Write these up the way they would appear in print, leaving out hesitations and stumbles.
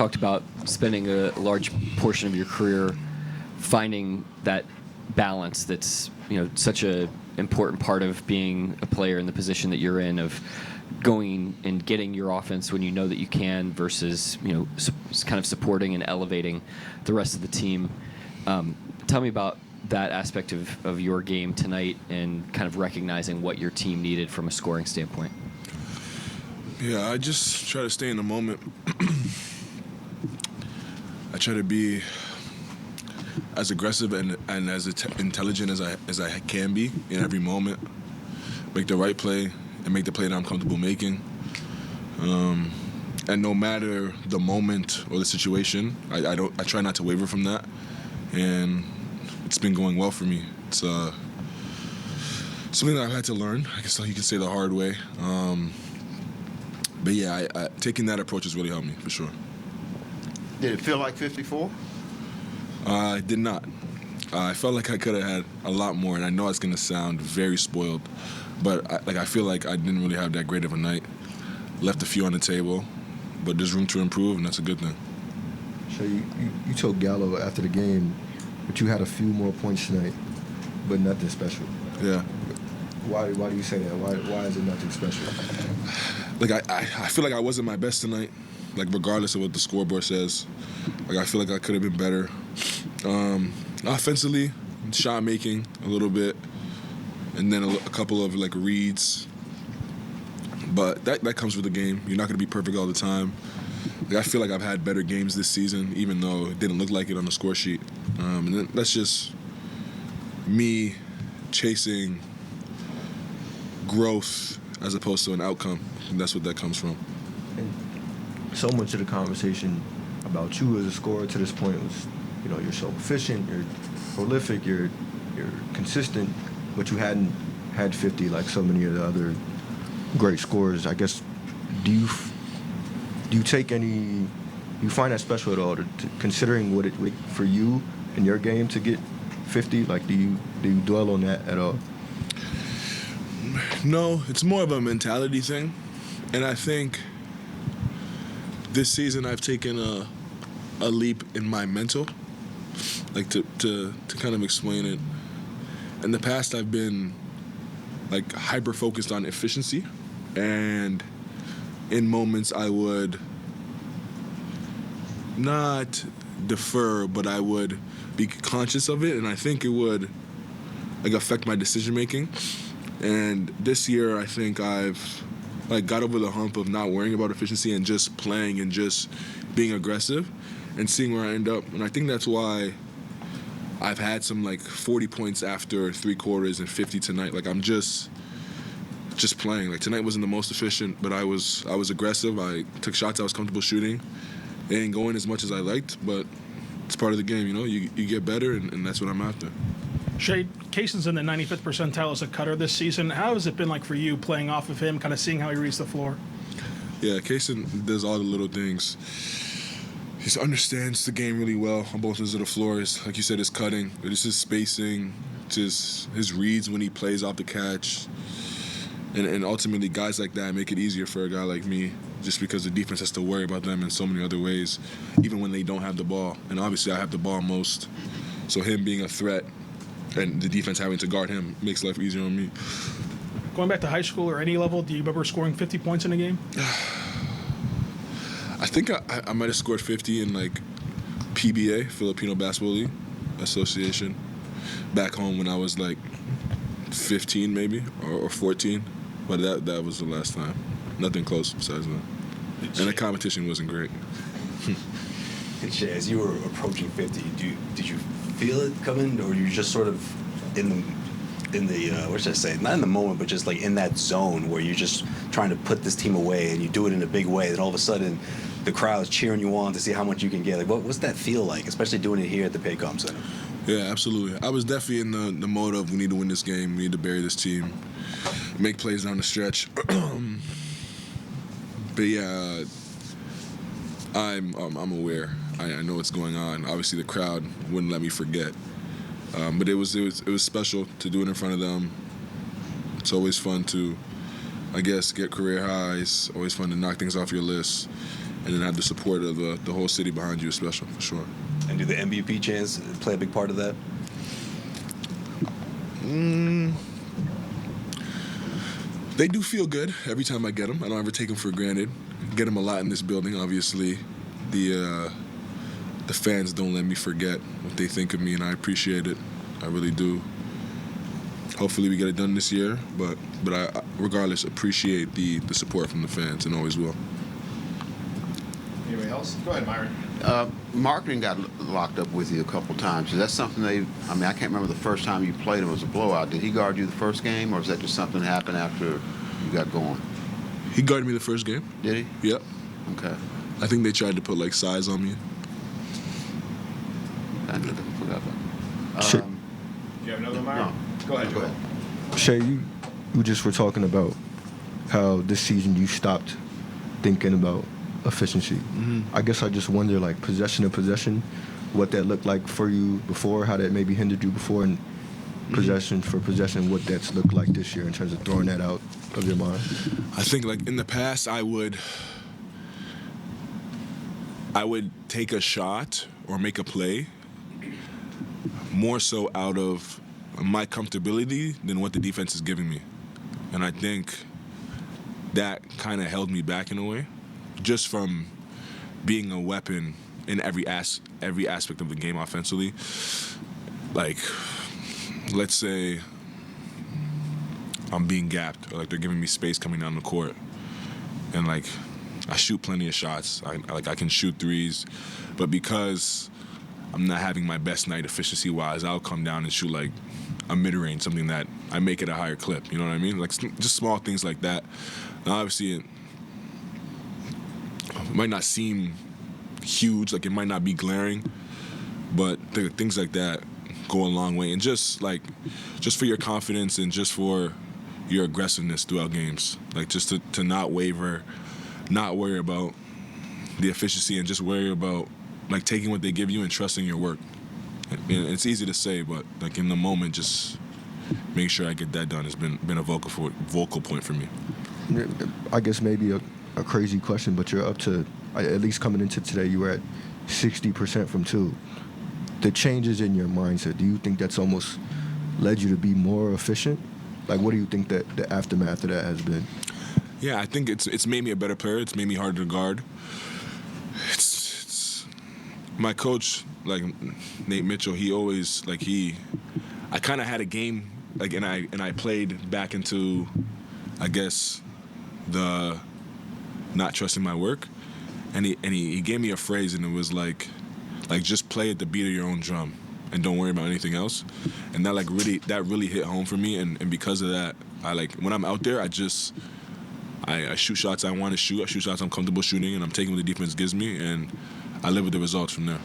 talked about spending a large portion of your career finding that balance that's, such a important part of being a player in the position that you're in, of going and getting your offense when you know that you can versus, kind of supporting and elevating the rest of the team. Tell me about that aspect of your game tonight and kind of recognizing what your team needed from a scoring standpoint. Yeah, I just try to stay in the moment. I try to be as aggressive and as intelligent as I can be in every moment. Make the right play and make the play that I'm comfortable making. And no matter the moment or the situation, I try not to waver from that. And it's been going well for me. It's something that I've had to learn. I guess you can say the hard way. But yeah, taking that approach has really helped me, for sure. Did it feel like 54? I did not. I felt like I could have had a lot more, and I know it's going to sound very spoiled, but I feel like I didn't really have that great of a night. Left a few on the table, but there's room to improve, and that's a good thing. So you told Gallo after the game that you had a few more points tonight, but nothing special. Yeah. Why do you say that? Why is it nothing special? I feel like I wasn't my best tonight, regardless of what the scoreboard says. I feel like I could have been better. Offensively, shot making a little bit, and then a couple of reads. But that comes with the game. You're not going to be perfect all the time. I feel like I've had better games this season, even though it didn't look like it on the score sheet. And that's just me chasing growth as opposed to an outcome. And that's what that comes from. And so much of the conversation about you as a scorer to this point was, you're so efficient, you're prolific, you're consistent, but you hadn't had 50 like so many of the other great scorers. I guess, do you find that special at all, considering what it for you in your game to get 50? Do you dwell on that at all? No, it's more of a mentality thing. And I think this season I've taken a leap in my mental, to kind of explain it. In the past, I've been hyper-focused on efficiency, and in moments I would not defer, but I would be conscious of it, and I think it would affect my decision-making. And this year, I think I've got over the hump of not worrying about efficiency and just playing and just being aggressive and seeing where I end up. And I think that's why I've had some 40 points after 3 quarters and 50 tonight. I'm just playing. Tonight wasn't the most efficient, but I was aggressive. I took shots I was comfortable shooting. They ain't going as much as I liked, but it's part of the game. You get better, and that's what I'm after. Shai, Kaysen's in the 95th percentile as a cutter this season. How has it been like for you playing off of him, kind of seeing how he reads the floor? Yeah, Kaysen does all the little things. He understands the game really well on both ends of the floor. Like you said, his cutting, it's his spacing, just his reads when he plays off the catch. And ultimately, guys like that make it easier for a guy like me, just because the defense has to worry about them in so many other ways, even when they don't have the ball. And obviously, I have the ball most. So him being a threat and the defense having to guard him makes life easier on me. Going back to high school or any level, do you remember scoring 50 points in a game? I think I might have scored 50 in PBA, Filipino Basketball League Association, back home when I was 15 maybe or 14, but that was the last time. Nothing close besides that. And the competition wasn't great. As you were approaching 50, did you feel it coming, or you just sort of in the what should I say? Not in the moment, but just in that zone where you're just trying to put this team away, and you do it in a big way. Then all of a sudden, the crowd's cheering you on to see how much you can get. What's that feel like, especially doing it here at the Paycom Center? Yeah, absolutely. I was definitely in the mode of we need to win this game, we need to bury this team, make plays down the stretch. But yeah, I'm aware. I know what's going on. Obviously, the crowd wouldn't let me forget. But it was special to do it in front of them. It's always fun to, I guess, get career highs. Always fun to knock things off your list. and then have the support of the whole city behind you is special for sure. And do the MVP chants play a big part of that? They do feel good every time I get them. I don't ever take them for granted. Get them a lot in this building. Obviously, the fans don't let me forget what they think of me, and I appreciate it. I really do. Hopefully, we get it done this year. But I, regardless, appreciate the support from the fans, and always will. Anybody else? Go ahead, Myron. Marketing got locked up with you a couple times. Is that something I can't remember the first time you played him. It was a blowout. Did he guard you the first game, or is that just something that happened after you got going? He guarded me the first game. Did he? Yep. Okay. I think they tried to put like size on me. I forgot about Shit. Do you have another, Myron? Go ahead, Joel. Shay, you just were talking about how this season you stopped thinking about efficiency. I guess I just wonder, like, possession to possession, what that looked like for you before, how that maybe hindered you before, and possession for possession, what that's looked like this year in terms of throwing that out of your mind. I think like in the past I would take a shot or make a play more so out of my comfortability than what the defense is giving me. And I think that kind of held me back in a way, just from being a weapon in every aspect of the game offensively. Like, let's say I'm being gapped, or like they're giving me space coming down the court, and like I shoot plenty of shots. I can shoot threes, but because I'm not having my best night efficiency-wise, I'll come down and shoot like a mid-range, something that I make at a higher clip. You know what I mean? Like just small things like that. Now, obviously, it might not seem huge, like it might not be glaring, but things like that go a long way. And just for your confidence and just for your aggressiveness throughout games, like just to not waver, not worry about the efficiency, and just worry about like taking what they give you and trusting your work. And it's easy to say, but like in the moment, just make sure I get that done has been a vocal point for me. I guess maybe a crazy question, but you're up to, at least coming into today, you were at 60% from two. The changes in your mindset, do you think that's almost led you to be more efficient? Like, what do you think that the aftermath of that has been? Yeah, I think it's made me a better player. It's made me harder to guard. It's my coach, like Nate Mitchell. He always I kind of had a game like, and I played back into, I guess, the not trusting my work, and he gave me a phrase, and it was like just play at the beat of your own drum and don't worry about anything else. And that really hit home for me, and because of that, I when I'm out there, I shoot shots I want to shoot. I shoot shots I'm comfortable shooting, and I'm taking what the defense gives me, and I live with the results from there.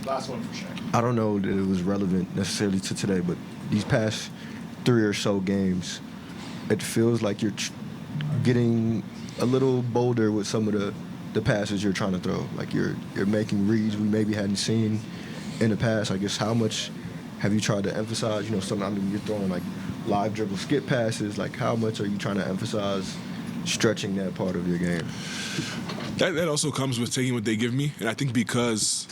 Last one for Shai. I don't know that it was relevant necessarily to today, but these past 3 or so games, it feels like you're getting a little bolder with some of the passes you're trying to throw. Like you're making reads we maybe hadn't seen in the past. I guess how much have you tried to emphasize, you're throwing like live dribble skip passes. Like how much are you trying to emphasize stretching that part of your game? That also comes with taking what they give me, and I think because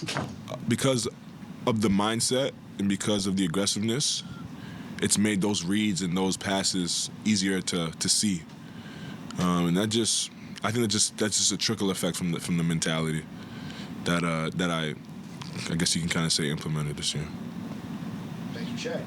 of the mindset and because of the aggressiveness, it's made those reads and those passes easier to see. And I think that's just a trickle effect from the mentality that I guess you can kind of say implemented this year. Thank you, Shai.